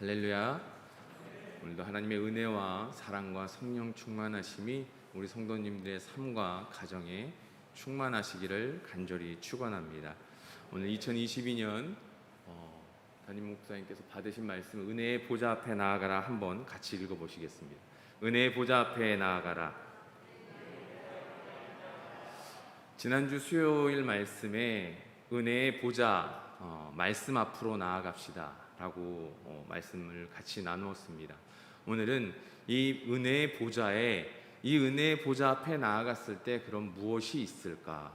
할렐루야. 오늘도 하나님의 은혜와 사랑과 성령 충만하심이 우리 성도님들의 삶과 가정에 충만하시기를 간절히 축원합니다. 오늘 2022년 담임 목사님께서 받으신 말씀, 은혜의 보좌 앞에 나아가라, 한번 같이 읽어보시겠습니다. 은혜의 보좌 앞에 나아가라. 지난주 수요일 말씀에 은혜의 보좌, 말씀 앞으로 나아갑시다 라고 말씀을 같이 나누었습니다. 오늘은 이 은혜의 보좌 앞에 나아갔을 때 그럼 무엇이 있을까?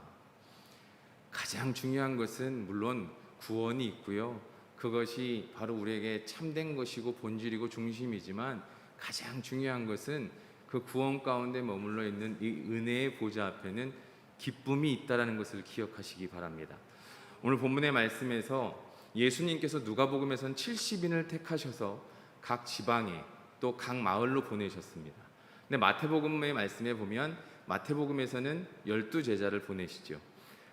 가장 중요한 것은 물론 구원이 있고요, 그것이 바로 우리에게 참된 것이고 본질이고 중심이지만 가장 중요한 것은 그 구원 가운데 머물러 있는 이 은혜의 보좌 앞에는 기쁨이 있다는 것을 기억하시기 바랍니다. 오늘 본문의 말씀에서 예수님께서 누가복음에서는 70인을 택하셔서 각 지방에 또 각 마을로 보내셨습니다. 근데 마태복음의 말씀에 보면 마태복음에서는 12제자를 보내시죠.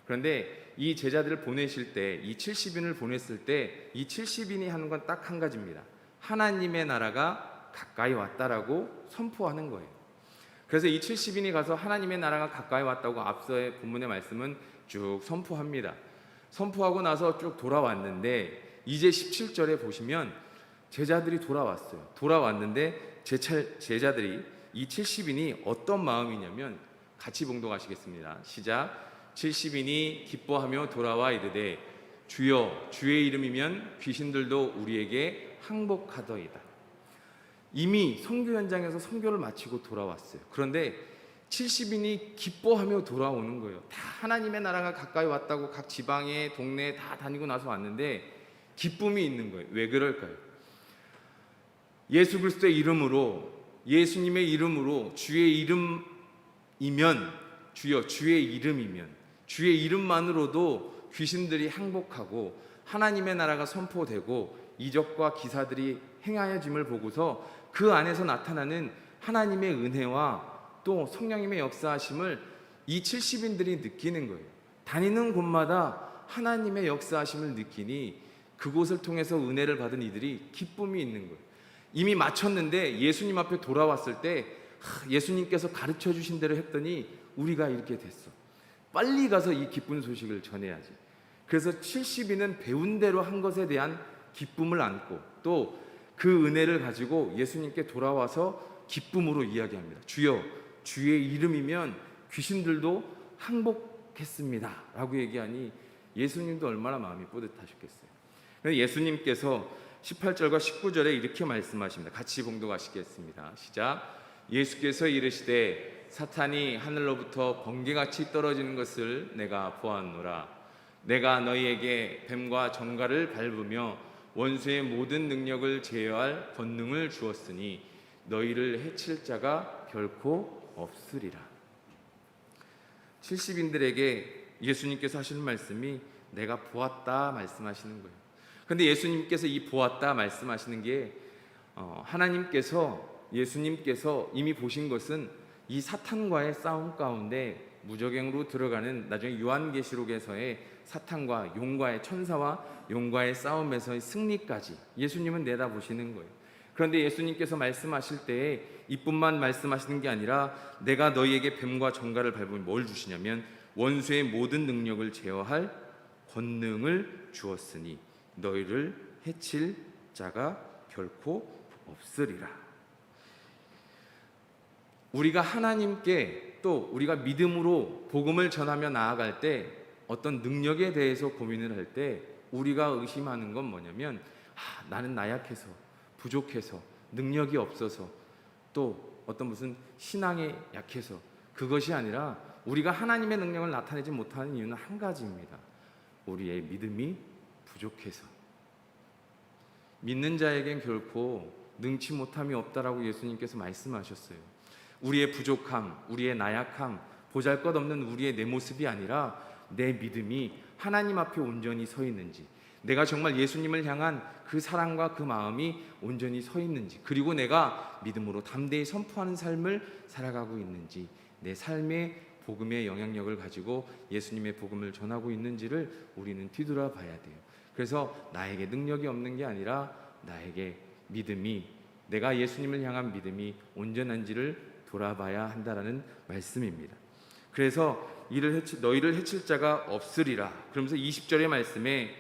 그런데 이 제자들을 보내실 때, 이 70인을 보냈을 때 이 70인이 하는 건 딱 한 가지입니다. 하나님의 나라가 가까이 왔다라고 선포하는 거예요. 그래서 이 70인이 가서 하나님의 나라가 가까이 왔다고 앞서의 본문의 말씀은 쭉 선포합니다. 선포하고 나서 쭉 돌아왔는데 이제 17절에 보시면 제자들이 돌아왔는데 제자들이 이 70인이 어떤 마음이냐면, 같이 봉독하시겠습니다. 시작. 70인이 기뻐하며 돌아와 이르되 주여, 주의 이름이면 귀신들도 우리에게 항복하더이다. 이미 선교 현장에서 선교를 마치고 돌아왔어요. 그런데 70인이 기뻐하며 돌아오는 거예요. 다 하나님의 나라가 가까이 왔다고 각 지방에 동네에 다 다니고 나서 왔는데 기쁨이 있는 거예요. 왜 그럴까요? 예수 그리스도의 이름으로, 예수님의 이름으로, 주의 이름이면, 주의 이름이면, 주의 이름만으로도 귀신들이 항복하고 하나님의 나라가 선포되고 이적과 기사들이 행하여짐을 보고서 그 안에서 나타나는 하나님의 은혜와 또 성령님의 역사하심을 이 70인들이 느끼는 거예요. 다니는 곳마다 하나님의 역사하심을 느끼니 그곳을 통해서 은혜를 받은 이들이 기쁨이 있는 거예요. 이미 마쳤는데 예수님 앞에 돌아왔을 때 예수님께서 가르쳐 주신 대로 했더니 우리가 이렇게 됐어. 빨리 가서 이 기쁜 소식을 전해야지. 그래서 70인은 배운 대로 한 것에 대한 기쁨을 안고 또 그 은혜를 가지고 예수님께 돌아와서 기쁨으로 이야기합니다. 주여, 주의 이름이면 귀신들도 항복했습니다 라고 얘기하니 예수님도 얼마나 마음이 뿌듯하셨겠어요. 예수님께서 18절과 19절에 이렇게 말씀하십니다. 같이 봉독하시겠습니다. 시작. 예수께서 이르시되 사탄이 하늘로부터 번개같이 떨어지는 것을 내가 보았노라. 내가 너희에게 뱀과 정갈을 밟으며 원수의 모든 능력을 제어할 권능을 주었으니 너희를 해칠 자가 결코 없으리라. 70인들에게 예수님께서 하시는 말씀이 내가 보았다 말씀하시는 거예요. 그런데 예수님께서 이 보았다 말씀하시는 게 예수님께서 이미 보신 것은 이 사탄과의 싸움 가운데 무적행으로 들어가는, 나중에 요한계시록에서의 사탄과 용과의, 천사와 용과의 싸움에서의 승리까지 예수님은 내다보시는 거예요. 그런데 예수님께서 말씀하실 때에 이뿐만 말씀하시는 게 아니라 내가 너희에게 뱀과 정갈을 밟으면 뭘 주시냐면 원수의 모든 능력을 제어할 권능을 주었으니 너희를 해칠 자가 결코 없으리라. 우리가 하나님께 또 우리가 믿음으로 복음을 전하며 나아갈 때 어떤 능력에 대해서 고민을 할 때 우리가 의심하는 건 뭐냐면 나는 나약해서, 부족해서, 능력이 없어서, 또 어떤 무슨 신앙에 약해서, 그것이 아니라 우리가 하나님의 능력을 나타내지 못하는 이유는 한 가지입니다. 우리의 믿음이 부족해서. 믿는 자에겐 결코 능치 못함이 없다라고 예수님께서 말씀하셨어요. 우리의 부족함, 우리의 나약함, 보잘것없는 우리의 내 모습이 아니라 내 믿음이 하나님 앞에 온전히 서 있는지, 내가 정말 예수님을 향한 그 사랑과 그 마음이 온전히 서 있는지, 그리고 내가 믿음으로 담대히 선포하는 삶을 살아가고 있는지, 내 삶의 복음의 영향력을 가지고 예수님의 복음을 전하고 있는지를 우리는 뒤돌아봐야 돼요. 그래서 나에게 능력이 없는 게 아니라 나에게 믿음이, 내가 예수님을 향한 믿음이 온전한지를 돌아봐야 한다라는 말씀입니다. 그래서 너희를 해칠 자가 없으리라. 그러면서 20절의 말씀에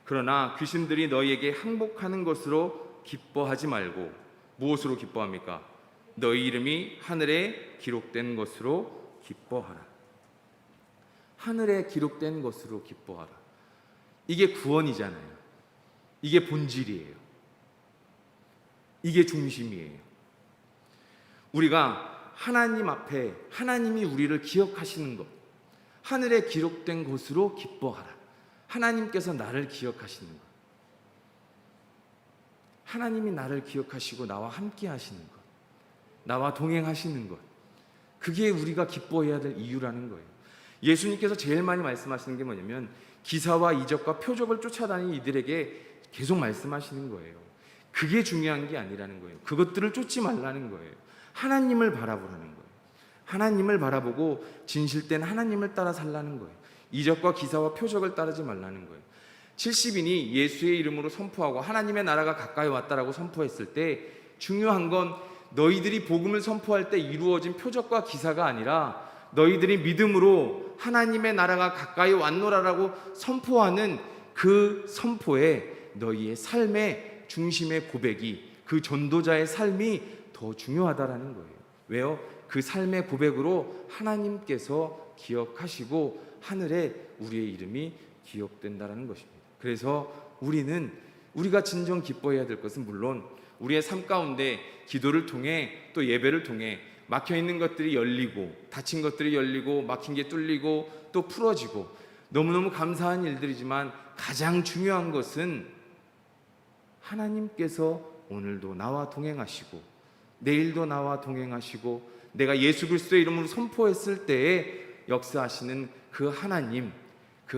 그러나 귀신들이 너희에게 항복하는 것으로 기뻐하지 말고 무엇으로 기뻐합니까? 너희 이름이 하늘에 기록된 것으로 기뻐하라. 하늘에 기록된 것으로 기뻐하라. 이게 구원이잖아요. 이게 본질이에요. 이게 중심이에요. 우리가 하나님 앞에 하나님이 우리를 기억하시는 것, 하늘에 기록된 것으로 기뻐하라. 하나님께서 나를 기억하시는 것, 하나님이 나를 기억하시고 나와 함께 하시는 것, 나와 동행하시는 것, 그게 우리가 기뻐해야 될 이유라는 거예요. 예수님께서 제일 많이 말씀하시는 게 뭐냐면 기사와 이적과 표적을 쫓아다니는 이들에게 계속 말씀하시는 거예요. 그게 중요한 게 아니라는 거예요. 그것들을 쫓지 말라는 거예요. 하나님을 바라보라는 거예요. 하나님을 바라보고 진실된 하나님을 따라 살라는 거예요. 이적과 기사와 표적을 따르지 말라는 거예요. 70인이 예수의 이름으로 선포하고 하나님의 나라가 가까이 왔다라고 선포했을 때 중요한 건 너희들이 복음을 선포할 때 이루어진 표적과 기사가 아니라 너희들이 믿음으로 하나님의 나라가 가까이 왔노라라고 선포하는 그 선포에 너희의 삶의 중심의 고백이, 그 전도자의 삶이 더 중요하다라는 거예요. 왜요? 그 삶의 고백으로 하나님께서 기억하시고 하늘에 우리의 이름이 기억된다라는 것입니다. 그래서 우리가 진정 기뻐해야 될 것은 물론 우리의 삶 가운데 기도를 통해 또 예배를 통해 막혀있는 것들이 열리고 닫힌 것들이 열리고 막힌 게 뚫리고 또 풀어지고 너무너무 감사한 일들이지만 가장 중요한 것은 하나님께서 오늘도 나와 동행하시고 내일도 나와 동행하시고 내가 예수 그리스도의 이름으로 선포했을 때에 역사하시는 그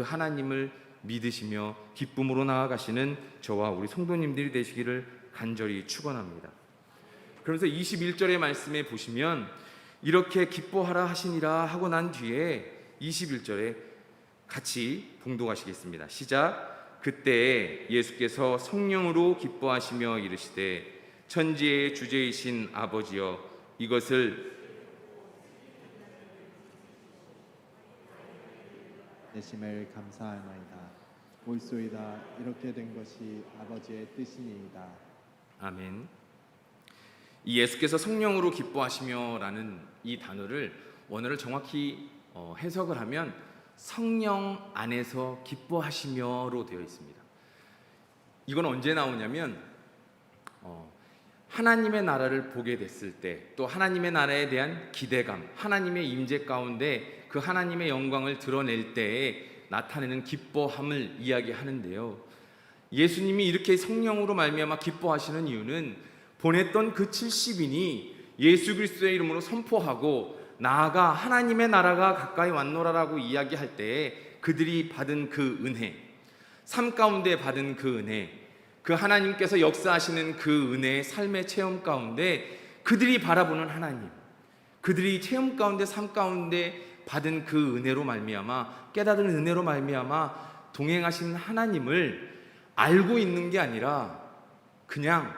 하나님을 믿으시며 기쁨으로 나아가시는 저와 우리 성도님들이 되시기를 간절히 축원합니다. 그러면서 21절의 말씀에 보시면 이렇게 기뻐하라 하시니라 하고 난 뒤에 21절에 같이 봉독하시겠습니다. 시작. 그때 예수께서 성령으로 기뻐하시며 이르시되 천지의 주제이신 아버지여 이것을 내심을 감사하나이다. 옳소이다. 이렇게 된 것이 아버지의 뜻이니이다. 아멘. 이 예수께서 성령으로 기뻐하시며 라는 이 단어를 원어를 정확히 해석을 하면 성령 안에서 기뻐하시며로 되어 있습니다. 이건 언제 나오냐면 하나님의 나라를 보게 됐을 때, 또 하나님의 나라에 대한 기대감, 하나님의 임재 가운데 그 하나님의 영광을 드러낼 때에 나타내는 기뻐함을 이야기하는데요. 예수님이 이렇게 성령으로 말미암아 기뻐하시는 이유는 보냈던 그 70인이 예수 그리스도의 이름으로 선포하고 나아가 하나님의 나라가 가까이 왔노라라고 이야기할 때에 그들이 받은 그 은혜, 삶 가운데 받은 그 은혜, 그 하나님께서 역사하시는 그 은혜의 삶의 체험 가운데 그들이 바라보는 하나님, 그들이 체험 가운데 삶 가운데 받은 그 은혜로 말미암아, 깨달은 은혜로 말미암아 동행하시는 하나님을 알고 있는 게 아니라 그냥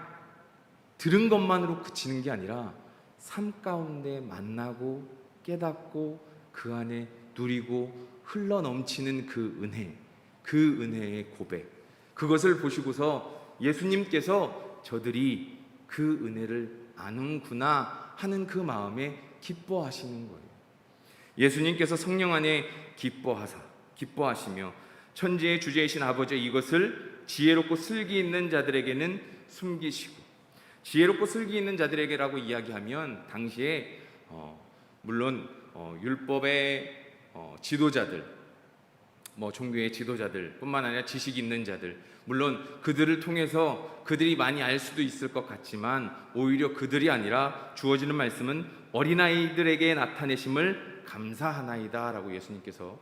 들은 것만으로 그치는 게 아니라 삶 가운데 만나고 깨닫고 그 안에 누리고 흘러넘치는 그 은혜, 그 은혜의 고백, 그것을 보시고서 예수님께서 저들이 그 은혜를 아는구나 하는 그 마음에 기뻐하시는 거예요. 예수님께서 성령 안에 기뻐하시며 천지의 주제이신 아버지 이것을 지혜롭고 슬기 있는 자들에게는 숨기시고, 지혜롭고 슬기 있는 자들에게라고 이야기하면 당시에 물론 율법의 지도자들, 종교의 지도자들 뿐만 아니라 지식 있는 자들, 물론 그들을 통해서 그들이 많이 알 수도 있을 것 같지만 오히려 그들이 아니라 주어지는 말씀은 어린아이들에게 나타내심을 감사하나이다 라고 예수님께서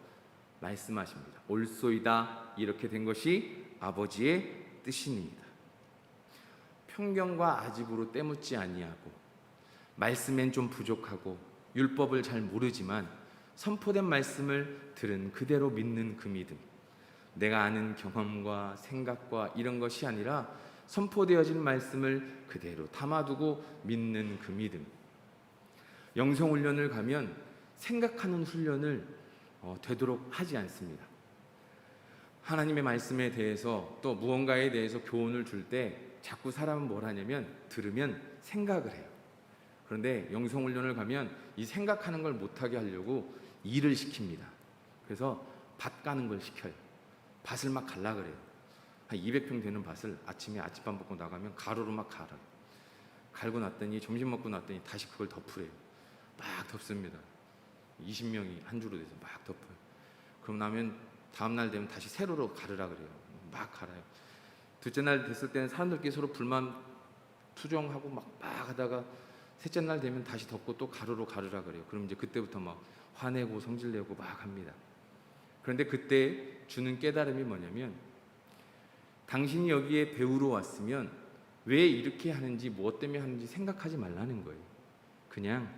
말씀하십니다. 옳소이다. 이렇게 된 것이 아버지의 뜻이니이다. 편견과 아집으로 때묻지 아니하고 말씀엔 좀 부족하고 율법을 잘 모르지만 선포된 말씀을 들은 그대로 믿는 그 믿음, 내가 아는 경험과 생각과 이런 것이 아니라 선포되어진 말씀을 그대로 담아두고 믿는 그 믿음. 영성훈련을 가면 생각하는 훈련을 되도록 하지 않습니다. 하나님의 말씀에 대해서 또 무언가에 대해서 교훈을 줄 때 자꾸 사람은 뭘 하냐면 들으면 생각을 해요. 그런데 영성훈련을 가면 이 생각하는 걸 못하게 하려고 일을 시킵니다. 그래서 밭 가는 걸 시켜요. 밭을 막 갈라 그래요. 한 200평 되는 밭을 아침에 아침밥 먹고 나가면 가로로 막 갈아요. 갈고 났더니 점심 먹고 났더니 다시 그걸 덮으래요. 막 덮습니다. 20명이 한 줄로 돼서 막 덮어요. 그럼 나면 다음날 되면 다시 세로로 가르라 그래요. 막 갈아요. 둘째 날 됐을 때는 사람들끼리 서로 불만 투정하고 막 하다가 셋째 날 되면 다시 덮고 또 가로로 가르라 그래요. 그럼 이제 그때부터 막 화내고 성질내고 막 합니다. 그런데 그때 주는 깨달음이 뭐냐면 당신이 여기에 배우러 왔으면 왜 이렇게 하는지 무엇 때문에 하는지 생각하지 말라는 거예요. 그냥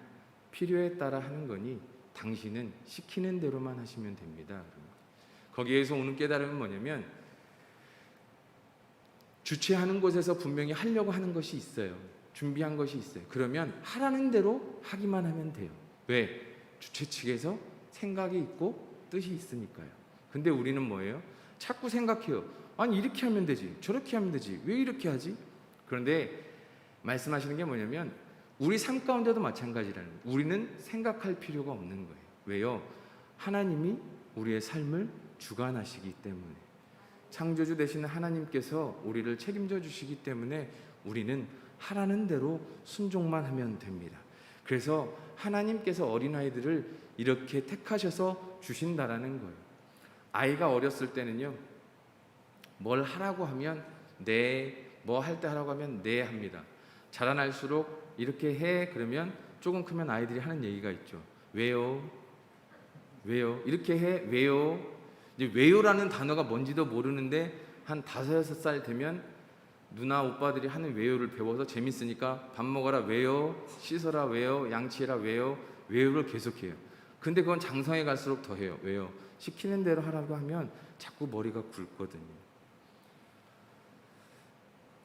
필요에 따라 하는 거니 당신은 시키는 대로만 하시면 됩니다. 거기에서 오는 깨달음은 뭐냐면 주최하는 곳에서 분명히 하려고 하는 것이 있어요. 준비한 것이 있어요. 그러면 하라는 대로 하기만 하면 돼요. 왜? 주최 측에서 생각이 있고 뜻이 있으니까요. 근데 우리는 뭐예요? 자꾸 생각해요. 아니 이렇게 하면 되지, 저렇게 하면 되지, 왜 이렇게 하지? 그런데 말씀하시는 게 뭐냐면 우리 삶 가운데도 마찬가지라는 거예요. 우리는 생각할 필요가 없는 거예요. 왜요? 하나님이 우리의 삶을 주관하시기 때문에, 창조주 되시는 하나님께서 우리를 책임져 주시기 때문에 우리는 하라는 대로 순종만 하면 됩니다. 그래서 하나님께서 어린아이들을 이렇게 택하셔서 주신다라는 거예요. 아이가 어렸을 때는요, 뭘 하라고 하면 네, 뭐 할 때 하라고 하면 네 합니다. 자라날수록 이렇게 해 그러면 조금 크면 아이들이 하는 얘기가 있죠. 왜요? 왜요? 이렇게 해? 왜요? 이제 왜요라는 단어가 뭔지도 모르는데 한 5-6살 되면 누나 오빠들이 하는 왜요를 배워서 재밌으니까 밥 먹어라 왜요? 씻어라 왜요? 양치해라 왜요? 왜요를 계속해요. 근데 그건 장성에 갈수록 더 해요. 왜요? 시키는 대로 하라고 하면 자꾸 머리가 굵거든요.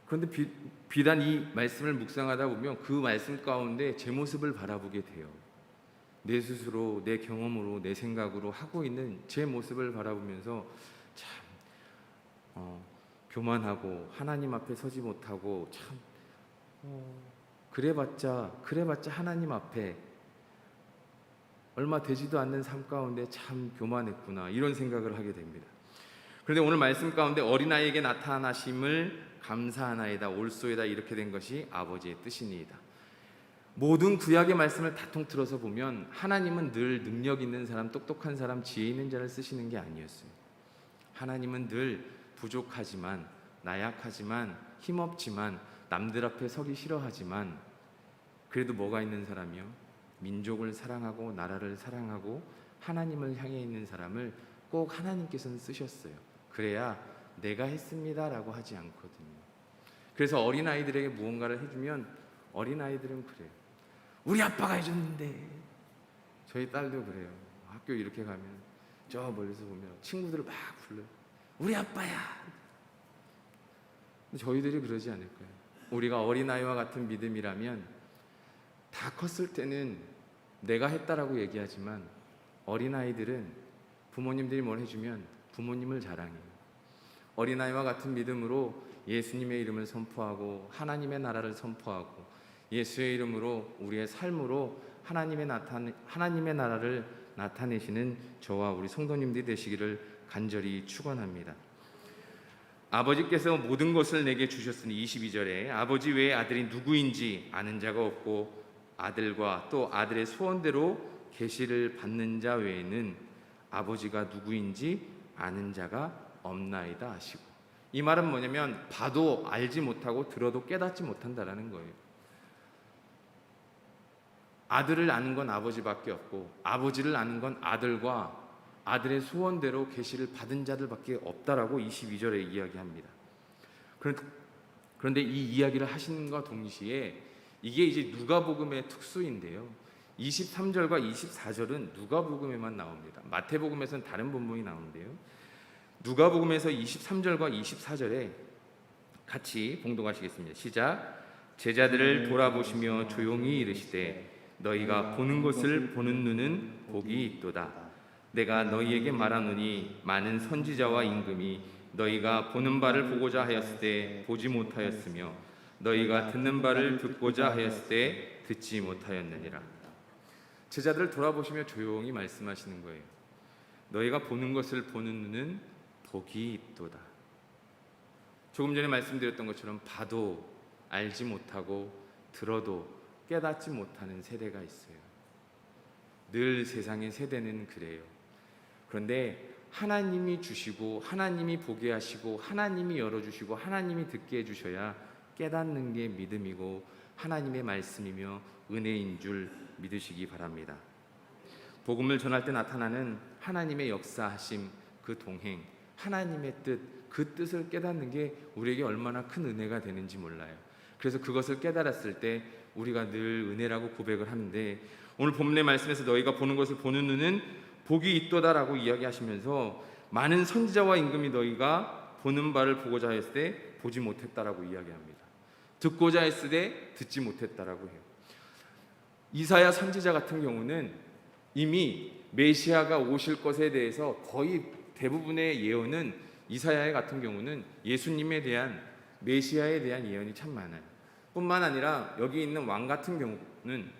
그런데 비단 이 말씀을 묵상하다 보면 그 말씀 가운데 제 모습을 바라보게 돼요. 내 스스로, 내 경험으로, 내 생각으로 하고 있는 제 모습을 바라보면서 참 교만하고 하나님 앞에 서지 못하고 참 그래봤자 하나님 앞에 얼마 되지도 않는 삶 가운데 참 교만했구나, 이런 생각을 하게 됩니다. 그런데 오늘 말씀 가운데 어린아이에게 나타나심을 감사하나이다, 올소이다, 이렇게 된 것이 아버지의 뜻이니이다. 모든 구약의 말씀을 다 통틀어서 보면 하나님은 늘 능력 있는 사람, 똑똑한 사람, 지혜 있는 자를 쓰시는 게 아니었어요. 하나님은 늘 부족하지만, 나약하지만, 힘없지만, 남들 앞에 서기 싫어하지만 그래도 뭐가 있는 사람이요? 민족을 사랑하고 나라를 사랑하고 하나님을 향해 있는 사람을 꼭 하나님께서는 쓰셨어요. 그래야 내가 했습니다라고 하지 않거든요. 그래서 어린아이들에게 무언가를 해주면 어린아이들은 그래요. 우리 아빠가 해줬는데. 저희 딸도 그래요. 학교 이렇게 가면 저 멀리서 보면 친구들을 막 불러요. 우리 아빠야. 근데 저희들이 그러지 않을까요? 우리가 어린아이와 같은 믿음이라면 다 컸을 때는 내가 했다라고 얘기하지만 어린아이들은 부모님들이 뭘 해주면 부모님을 자랑해요. 어린아이와 같은 믿음으로 예수님의 이름을 선포하고 하나님의 나라를 선포하고 예수의 이름으로 우리의 삶으로 하나님의 나라를 나타내시는 저와 우리 성도님들이 되시기를 간절히 축원합니다. 아버지께서 모든 것을 내게 주셨으니 22절에 아버지 외에 아들이 누구인지 아는 자가 없고 아들과 또 아들의 소원대로 계시를 받는 자 외에는 아버지가 누구인지 아는 자가 없나이다 하시고, 이 말은 뭐냐면 봐도 알지 못하고 들어도 깨닫지 못한다라는 거예요. 아들을 아는 건 아버지밖에 없고 아버지를 아는 건 아들과 아들의 소원대로 계시를 받은 자들밖에 없다라고 22절에 이야기합니다. 그런데 이 이야기를 하신과 동시에 이게 이제 누가복음의 특수인데요. 23절과 24절은 누가복음에만 나옵니다. 마태복음에서는 다른 본문이 나오는데요. 누가복음에서 23절과 24절에 같이 봉독하시겠습니다. 시작. 제자들을 돌아보시며 조용히 이르시되 너희가 보는 것을 보는 눈은 복이 있도다. 내가 너희에게 말하노니 많은 선지자와 임금이 너희가 보는 바를 보고자 하였을 때 보지 못하였으며 너희가 듣는 바를 듣고자 하였을 때 듣지 못하였느니라. 제자들을 돌아보시며 조용히 말씀하시는 거예요. 너희가 보는 것을 보는 눈은 복이 있도다. 조금 전에 말씀드렸던 것처럼 봐도 알지 못하고 들어도 깨닫지 못하는 세대가 있어요. 늘 세상의 세대는 그래요. 그런데 하나님이 주시고 하나님이 보게 하시고 하나님이 열어주시고 하나님이 듣게 해주셔야 깨닫는 게 믿음이고 하나님의 말씀이며 은혜인 줄 믿으시기 바랍니다. 복음을 전할 때 나타나는 하나님의 역사하심, 그 동행, 하나님의 뜻, 그 뜻을 깨닫는 게 우리에게 얼마나 큰 은혜가 되는지 몰라요. 그래서 그것을 깨달았을 때 우리가 늘 은혜라고 고백을 하는데, 오늘 본문의 말씀에서 너희가 보는 것을 보는 눈은 복이 있도다라고 이야기하시면서 많은 선지자와 임금이 너희가 보는 바를 보고자 했을 때 보지 못했다라고 이야기합니다. 듣고자 했을 때 듣지 못했다라고 해요. 이사야 선지자 같은 경우는 이미 메시아가 오실 것에 대해서 거의 대부분의 예언은, 이사야 같은 경우는 예수님에 대한, 메시아에 대한 예언이 참 많아요. 뿐만 아니라 여기 있는 왕 같은 경우는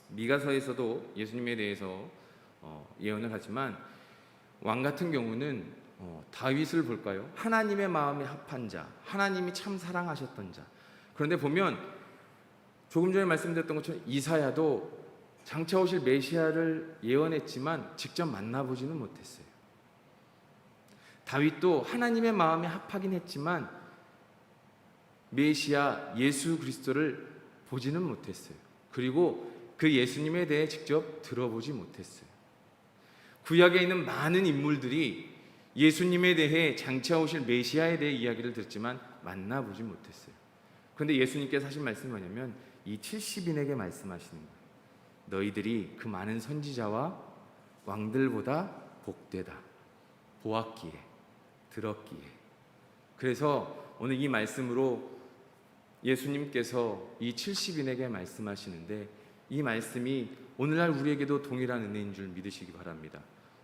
미가서에서도 예수님에 대해서 예언을 하지만, 왕 같은 경우는 다윗을 볼까요? 하나님의 마음에 합한 자, 하나님이 참 사랑하셨던 자. 그런데 보면 조금 전에 말씀드렸던 것처럼 이사야도 장차 오실 메시아를 예언했지만 직접 만나보지는 못했어요. 다윗도 하나님의 마음에 합하긴 했지만 메시아 예수 그리스도를 보지는 못했어요. 그리고 그 예수님에 대해 직접 들어보지 못했어요. 구약에 있는 많은 인물들이 예수님에 대해, 장차 오실 메시아에 대해 이야기를 듣지만 만나보지 못했어요. 그런데 예수님께서 하신 말씀이 뭐냐면 이 70인에게 말씀하시는 거예요. 너희들이 그 많은 선지자와 왕들보다 복되다. 보았기에, 들었기에. 그래서 오늘 이 말씀으로 예수님께서 이 70인에게 말씀하시는데, 이 말씀이 오늘날 우리에게도 동일한 은혜인 줄 믿으시기 바랍니다.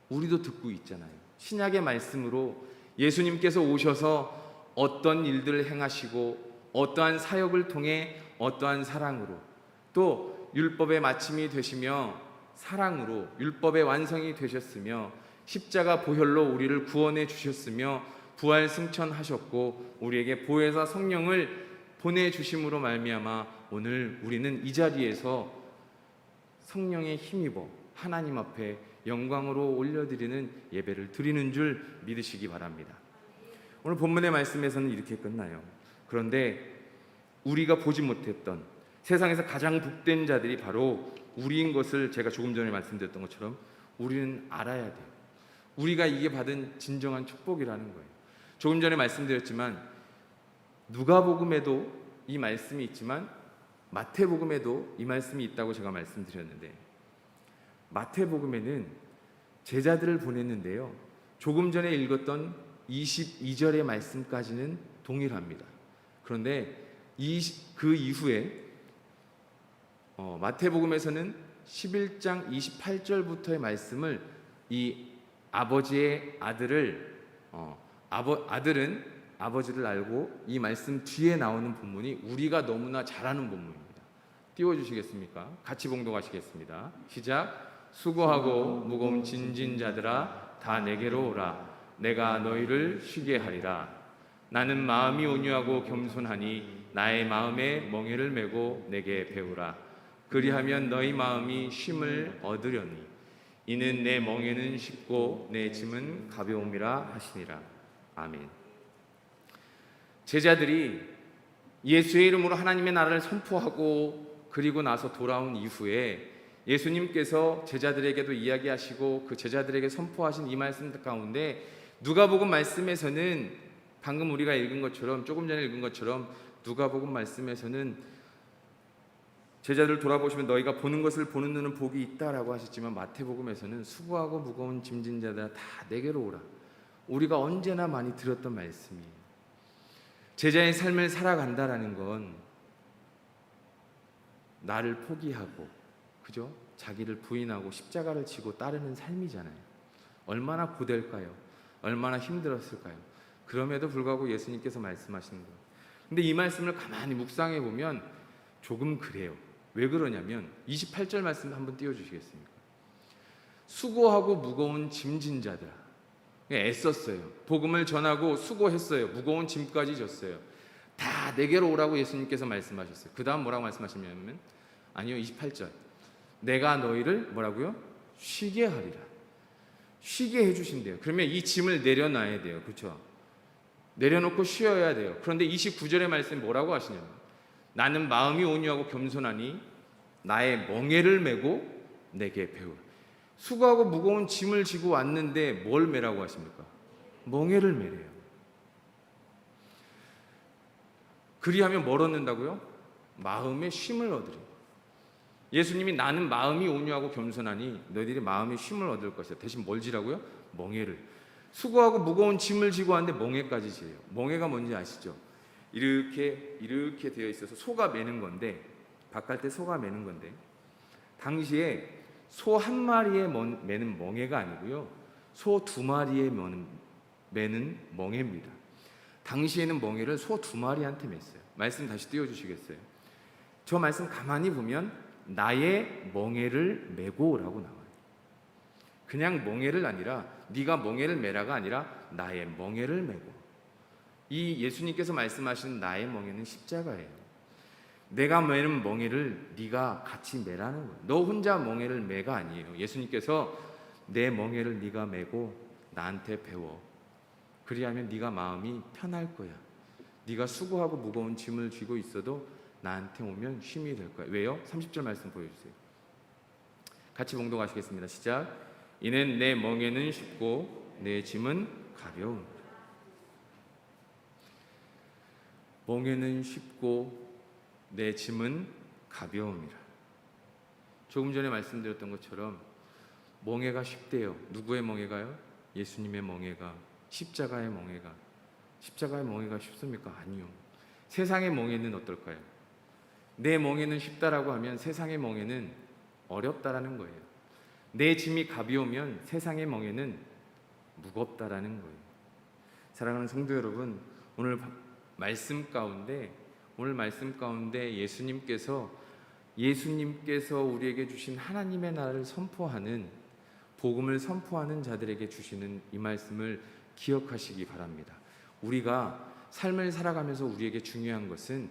우리도 듣고 있잖아요. 신약의 말씀으로 예수님께서 오셔서 어떤 일들을 행하시고 어떠한 사역을 통해 어떠한 사랑으로, 또 율법의 마침이 되시며 사랑으로 율법의 완성이 되셨으며 십자가 보혈로 우리를 구원해 주셨으며 부활 승천하셨고 우리에게 보혜사 성령을 보내주심으로 말미암아 오늘 우리는 이 자리에서 성령에 힘입어 하나님 앞에 영광으로 올려드리는 예배를 드리는 줄 믿으시기 바랍니다. 오늘 본문의 말씀에서는 이렇게 끝나요. 그런데 우리가 보지 못했던 세상에서 가장 복된 자들이 바로 우리인 것을 제가 조금 전에 말씀드렸던 것처럼 우리는 알아야 돼요. 우리가 이게 받은 진정한 축복이라는 거예요. 조금 전에 말씀드렸지만 누가복음에도 이 말씀이 있지만 마태복음에도 이 말씀이 있다고 제가 말씀드렸는데, 마태복음에는 제자들을 보냈는데요, 조금 전에 읽었던 22절의 말씀까지는 동일합니다. 그런데 그 이후에 마태복음에서는 11장 28절부터의 말씀을 이 아버지의 아들을 아들은 아버지를 알고, 이 말씀 뒤에 나오는 본문이 우리가 너무나 잘 아는 본문입니다. 띄워주시겠습니까? 같이 봉독하시겠습니다. 시작. 수고하고 무거운 짐진 자들아 다 내게로 오라. 내가 너희를 쉬게 하리라. 나는 마음이 온유하고 겸손하니 나의 마음에 멍에를 메고 내게 배우라. 그리하면 너희 마음이 쉼을 얻으려니 이는 내 멍에는 쉽고 내 짐은 가벼움이라 하시니라. 아멘. 제자들이 예수의 이름으로 하나님의 나라를 선포하고 그리고 나서 돌아온 이후에 예수님께서 제자들에게도 이야기하시고 그 제자들에게 선포하신 이 말씀 가운데 누가복음 말씀에서는 방금 우리가 읽은 것처럼, 조금 전에 읽은 것처럼 누가복음 말씀에서는 제자들을 돌아보시면 너희가 보는 것을 보는 눈은 복이 있다라고 하셨지만, 마태복음에서는 수고하고 무거운 짐진 자들아 다 내게로 오라. 우리가 언제나 많이 들었던 말씀이에요. 제자의 삶을 살아간다라는 건 나를 포기하고, 그죠? 자기를 부인하고 십자가를 지고 따르는 삶이잖아요. 얼마나 고될까요? 얼마나 힘들었을까요? 그럼에도 불구하고 예수님께서 말씀하시는 거예요. 근데 이 말씀을 가만히 묵상해 보면 조금 그래요. 왜 그러냐면 28절 말씀 한번 띄워주시겠습니까? 수고하고 무거운 짐진 자들아, 애썼어요. 복음을 전하고 수고했어요. 무거운 짐까지 졌어요. 다 내게로 오라고 예수님께서 말씀하셨어요. 그 다음 뭐라고 말씀하시냐면, 아니요, 28절, 내가 너희를 뭐라고요? 쉬게 하리라. 쉬게 해주신대요. 그러면 이 짐을 내려놔야 돼요. 그렇죠? 내려놓고 쉬어야 돼요. 그런데 29절의 말씀이 뭐라고 하시냐면, 나는 마음이 온유하고 겸손하니 나의 멍에를 메고 내게 배우라. 수고하고 무거운 짐을 지고 왔는데 뭘 메라고 하십니까? 멍에를 메래요. 그리하면 뭘 얻는다고요? 마음의 쉼을 얻으리라. 예수님이 나는 마음이 온유하고 겸손하니 너희들이 마음의 쉼을 얻을 것이다. 대신 뭘 지라고요? 멍에를. 수고하고 무거운 짐을 지고 왔는데 멍에까지 지래요. 멍에가 뭔지 아시죠? 이렇게 되어 있어서 소가 매는 건데, 바깥에 소가 매는 건데, 당시에 소 한 마리에 매는 멍에가 아니고요, 소 두 마리에 매는 멍에입니다. 당시에는 멍에를 소 두 마리한테 맸어요. 말씀 다시 띄워주시겠어요? 저 말씀 가만히 보면 나의 멍에를 메고라고 나와요. 그냥 멍에를 아니라 네가 멍에를 메라가 아니라 나의 멍에를 메고. 이 예수님께서 말씀하시는 나의 멍에는 십자가예요. 내가 매는 멍에를 네가 같이 매라는 거예요. 너 혼자 멍에를 매가 아니에요. 예수님께서 내 멍에를 네가 메고 나한테 배워. 그리하면 네가 마음이 편할 거야. 네가 수고하고 무거운 짐을 쥐고 있어도 나한테 오면 쉼이 될 거야. 왜요? 30절 말씀 보여주세요. 같이 봉독하시겠습니다. 시작. 이는 내 멍에는 쉽고 내 짐은 가벼움. 멍에는 쉽고 내 짐은 가벼움이라. 조금 전에 말씀드렸던 것처럼 멍에가 쉽대요. 누구의 멍에가요? 예수님의 멍에가, 십자가의 멍에가. 십자가의 멍에가 쉽습니까? 아니요. 세상의 멍에는 어떨까요? 내 멍에는 쉽다라고 하면 세상의 멍에는 어렵다라는 거예요. 내 짐이 가벼우면 세상의 멍에는 무겁다라는 거예요. 사랑하는 성도 여러분, 오늘 말씀 가운데 예수님께서 우리에게 주신 하나님의 나라를 선포하는, 복음을 선포하는 자들에게 주시는 이 말씀을 기억하시기 바랍니다. 우리가 삶을 살아가면서 우리에게 중요한 것은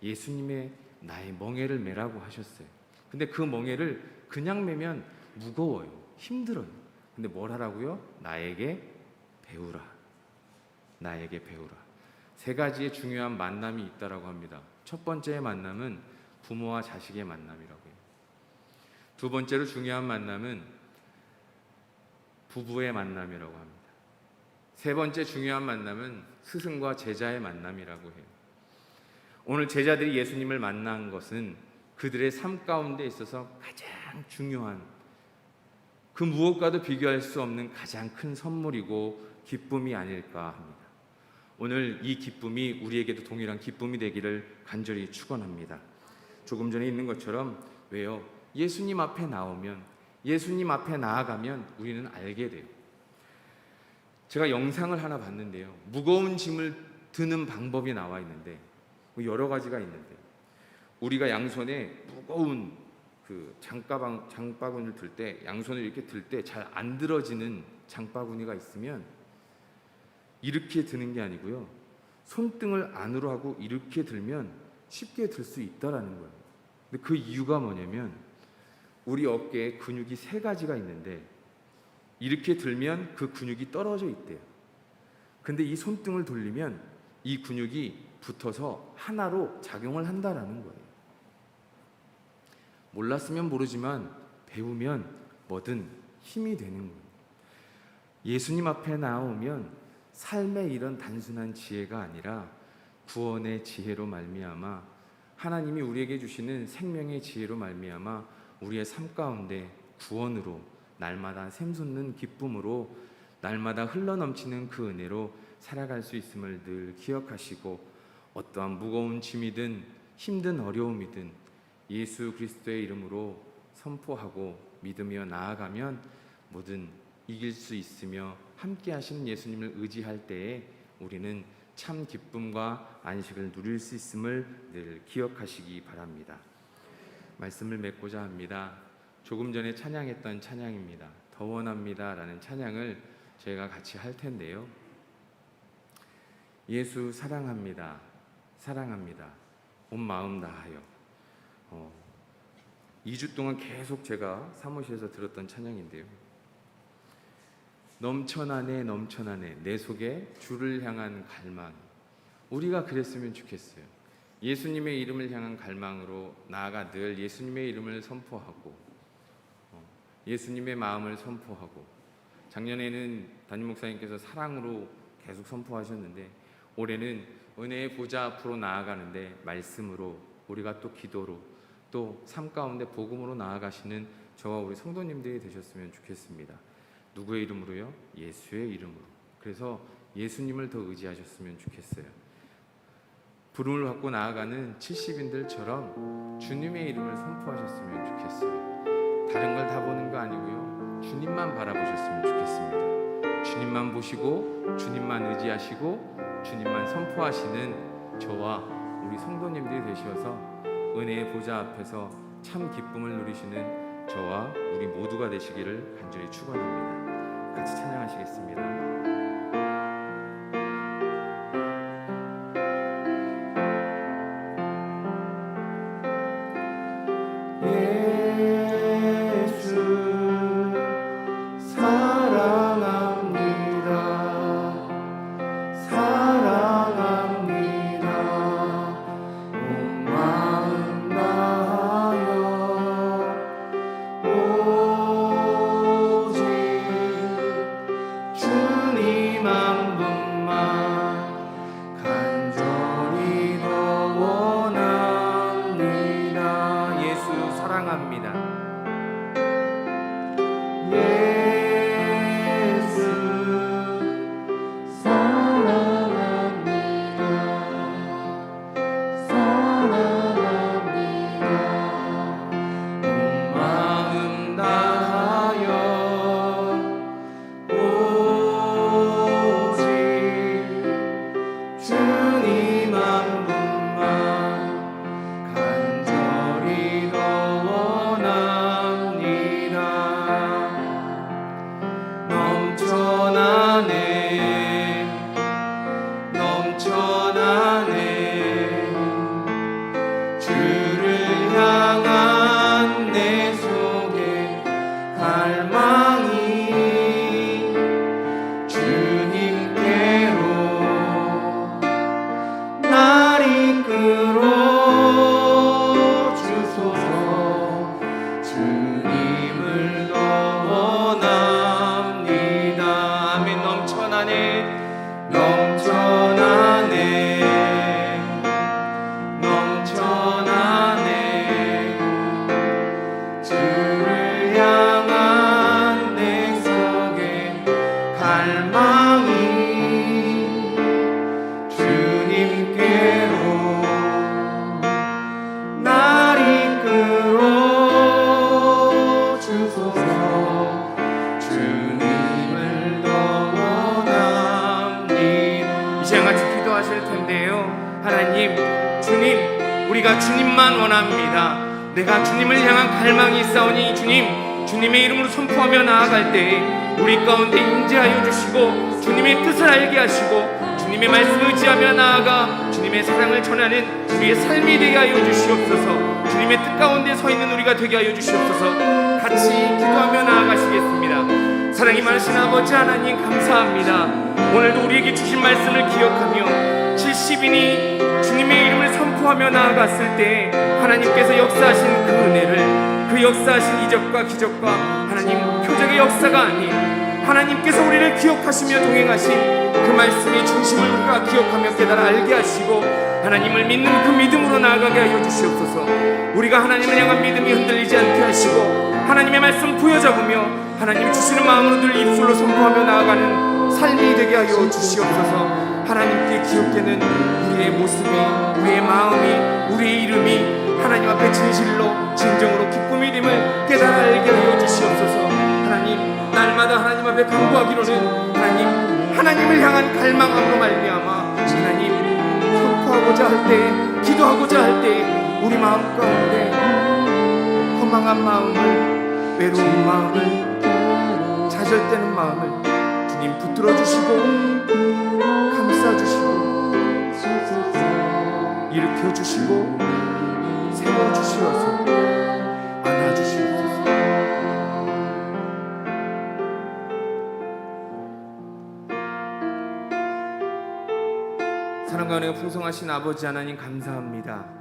예수님의 나의 멍에를 메라고 하셨어요. 근데 그 멍에를 그냥 메면 무거워요. 힘들어요. 근데 뭘 하라고요? 나에게 배우라. 나에게 배우라. 세 가지의 중요한 만남이 있다라고 합니다. 첫 번째의 만남은 부모와 자식의 만남이라고 해요. 두 번째로 중요한 만남은 부부의 만남이라고 합니다. 세 번째 중요한 만남은 스승과 제자의 만남이라고 해요. 오늘 제자들이 예수님을 만난 것은 그들의 삶 가운데 있어서 가장 중요한, 그 무엇과도 비교할 수 없는 가장 큰 선물이고 기쁨이 아닐까 합니다. 오늘 이 기쁨이 우리에게도 동일한 기쁨이 되기를 간절히 축원합니다. 조금 전에 있는 것처럼, 왜요? 예수님 앞에 나오면, 예수님 앞에 나아가면 우리는 알게 돼요. 제가 영상을 하나 봤는데요, 무거운 짐을 드는 방법이 나와 있는데 여러 가지가 있는데, 우리가 양손에 무거운 그 장바구니를 들 때, 양손을 이렇게 들 때 잘 안 들어지는 장바구니가 있으면 이렇게 드는 게 아니고요, 손등을 안으로 하고 이렇게 들면 쉽게 들 수 있다라는 거예요. 근데 그 이유가 뭐냐면, 우리 어깨에 근육이 세 가지가 있는데 이렇게 들면 그 근육이 떨어져 있대요. 근데 이 손등을 돌리면 이 근육이 붙어서 하나로 작용을 한다라는 거예요. 몰랐으면 모르지만 배우면 뭐든 힘이 되는 거예요. 예수님 앞에 나오면 삶의 이런 단순한 지혜가 아니라 구원의 지혜로 말미암아, 하나님이 우리에게 주시는 생명의 지혜로 말미암아 우리의 삶 가운데 구원으로, 날마다 샘솟는 기쁨으로, 날마다 흘러넘치는 그 은혜로 살아갈 수 있음을 늘 기억하시고, 어떠한 무거운 짐이든 힘든 어려움이든 예수 그리스도의 이름으로 선포하고 믿으며 나아가면 뭐든 이길 수 있으며 함께 하시는 예수님을 의지할 때에 우리는 참 기쁨과 안식을 누릴 수 있음을 늘 기억하시기 바랍니다. 말씀을 맺고자 합니다. 조금 전에 찬양했던 찬양입니다. 더 원합니다 라는 찬양을 저희가 같이 할 텐데요. 예수 사랑합니다. 사랑합니다. 온 마음 다하여. 2주 동안 계속 제가 사무실에서 들었던 찬양인데요. 넘쳐나네 넘쳐나네 내 속에 주를 향한 갈망. 우리가 그랬으면 좋겠어요. 예수님의 이름을 향한 갈망으로 나아가 늘 예수님의 이름을 선포하고 예수님의 마음을 선포하고, 작년에는 담임 목사님께서 사랑으로 계속 선포하셨는데 올해는 은혜의 보좌 앞으로 나아가는데 말씀으로, 우리가 또 기도로, 또 삶 가운데 복음으로 나아가시는 저와 우리 성도님들이 되셨으면 좋겠습니다. 누구의 이름으로요? 예수의 이름으로. 그래서 예수님을 더 의지하셨으면 좋겠어요. 부름을 받고 나아가는 70인들처럼 주님의 이름을 선포하셨으면 좋겠어요. 다른 걸 다 보는 거 아니고요, 주님만 바라보셨으면 좋겠습니다. 주님만 보시고 주님만 의지하시고 주님만 선포하시는 저와 우리 성도님들이 되셔서 은혜의 보좌 앞에서 참 기쁨을 누리시는 저와 우리 모두가 되시기를 간절히 축원합니다. 같이 찬양하시겠습니다. 우리가 주님만 원합니다. 내가 주님을 향한 갈망이 있사오니 주님의 이름으로 선포하며 나아갈 때 우리 가운데 임재하여 주시고 주님의 뜻을 알게 하시고 주님의 말씀을 의지하며 나아가 주님의 사랑을 전하는 우리의 삶이 되게 하여 주시옵소서. 주님의 뜻 가운데 서 있는 우리가 되게 하여 주시옵소서. 같이 기도하며 나아가시겠습니다. 사랑이 많으신 아버지 하나님 감사합니다. 오늘도 우리에게 주신 말씀을 기억하며 70인이 주님의 이름을 선포하며 나아갔을 때 하나님께서 역사하신 그 은혜를, 그 역사하신 이적과 기적과 하나님 표적의 역사가 아닌 하나님께서 우리를 기억하시며 동행하신 그 말씀의 중심을 우리가 기억하며 깨달아 알게 하시고 하나님을 믿는 그 믿음으로 나아가게 하여 주시옵소서. 우리가 하나님을 향한 믿음이 흔들리지 않게 하시고 하나님의 말씀 부여잡으며 하나님이 주시는 마음으로 늘 입술로 선포하며 나아가는 삶이 되게 하여 주시옵소서. 하나님께 기억되는 우리의 모습이, 우리의 마음이, 우리의 이름이 하나님 앞에 진실로 진정으로 기쁨이 됨을 깨달아 알게 하여 주시옵소서. 하나님, 날마다 하나님 앞에 간구하기로는 하나님을 향한 갈망함으로 말미암아 하나님 선포하고자 할 때, 기도하고자 할 때 우리 마음 가운데 허망한 마음을, 외로운 마음을, 좌절되는 마음을 주님 붙들어 주시고 감싸 주시고 일으켜 주시고 세워 주시어서 안아 주시옵소서. 사랑과 은혜가 풍성하신 아버지 하나님 감사합니다.